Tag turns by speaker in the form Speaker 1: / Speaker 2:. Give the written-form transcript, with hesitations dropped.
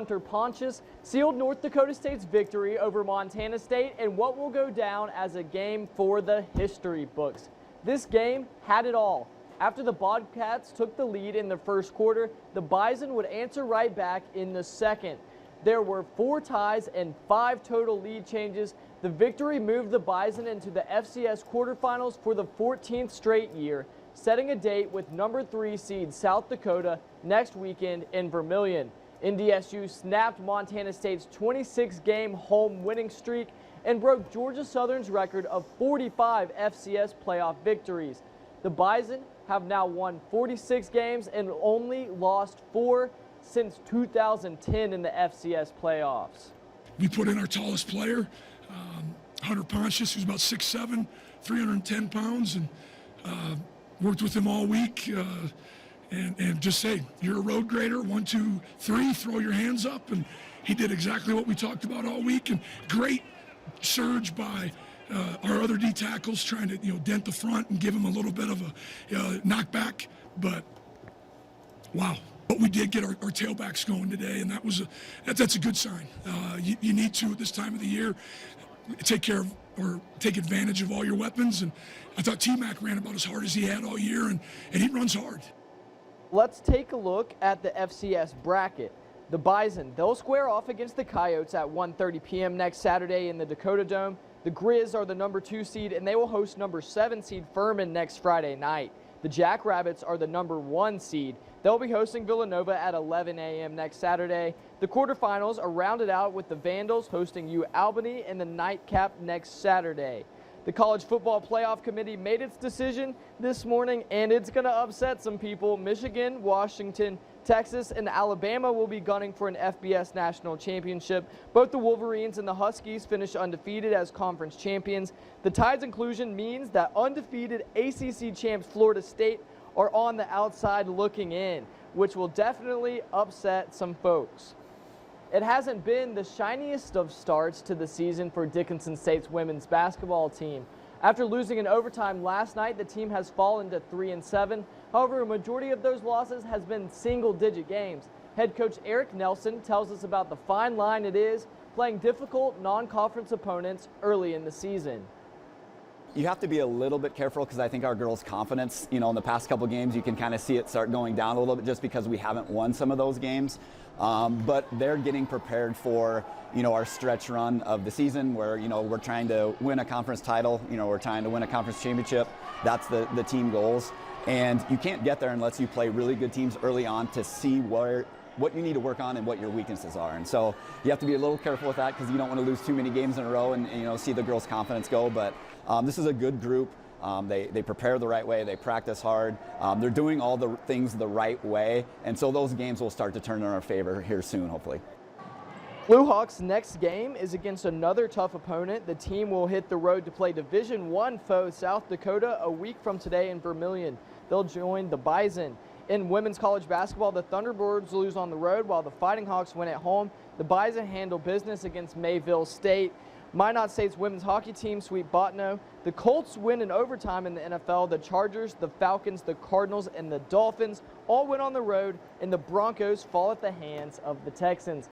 Speaker 1: Hunter Pontius sealed North Dakota State's victory over Montana State in what will go down as a game for the history books. This game had it all. After the Bobcats took the lead in the first quarter, the Bison would answer right back in the second. There were 4 ties and 5 total lead changes. The victory moved the Bison into the FCS quarterfinals for the 14th straight year, setting a date with number 3 seed South Dakota next weekend in Vermillion. NDSU snapped Montana State's 26-game home winning streak and broke Georgia Southern's record of 45 FCS playoff victories. The Bison have now won 46 games and only lost 4 since 2010 in the FCS playoffs.
Speaker 2: We put in our tallest player, Hunter Pontius, who's about 6'7", 310 pounds, and worked with him all week. And just say, you're a road grader, 1, 2, 3, throw your hands up. And he did exactly what we talked about all week. And great surge by our other D tackles, trying to dent the front and give him a little bit of a knockback. But wow. But we did get our tailbacks going today, and that's a good sign. You need to, at this time of the year, take care of or take advantage of all your weapons. And I thought T-Mac ran about as hard as he had all year, and he runs hard.
Speaker 1: Let's take a look at the FCS bracket. The Bison, they'll square off against the Coyotes at 1:30 p.m. next Saturday in the Dakota Dome. The Grizz are the number 2 seed, and they will host number 7 seed Furman next Friday night. The Jackrabbits are the number 1 seed. They'll be hosting Villanova at 11 a.m. next Saturday. The quarterfinals are rounded out with the Vandals hosting UAlbany in the nightcap next Saturday. The College Football Playoff Committee made its decision this morning, and it's going to upset some people. Michigan, Washington, Texas, and Alabama will be gunning for an FBS national championship. Both the Wolverines and the Huskies finished undefeated as conference champions. The Tide's inclusion means that undefeated ACC champs Florida State are on the outside looking in, which will definitely upset some folks. It hasn't been the shiniest of starts to the season for Dickinson State's women's basketball team. After losing in overtime last night, the team has fallen to 3-7. However, a majority of those losses has been single-digit games. Head coach Eric Nelson tells us about the fine line it is playing difficult non-conference opponents early in the season.
Speaker 3: You have to be a little bit careful because I think our girls' confidence, in the past couple games, you can kind of see it start going down a little bit just because we haven't won some of those games. But they're getting prepared for, our stretch run of the season where, we're trying to win a conference title, we're trying to win a conference championship. That's the team goals. And you can't get there unless you play really good teams early on to see what you need to work on and what your weaknesses are. And so you have to be a little careful with that because you don't want to lose too many games in a row and see the girls' confidence go. But this is a good group. They prepare the right way. They practice hard. They're doing all the things the right way. And so those games will start to turn in our favor here soon, hopefully.
Speaker 1: Blue Hawks' next game is against another tough opponent. The team will hit the road to play Division I foe South Dakota a week from today in Vermillion. They'll join the Bison. In women's college basketball, the Thunderbirds lose on the road while the Fighting Hawks win at home. The Bison handle business against Mayville State. Minot State's women's hockey team sweep Botno. The Colts win in overtime in the NFL. The Chargers, the Falcons, the Cardinals, and the Dolphins all win on the road, and the Broncos fall at the hands of the Texans.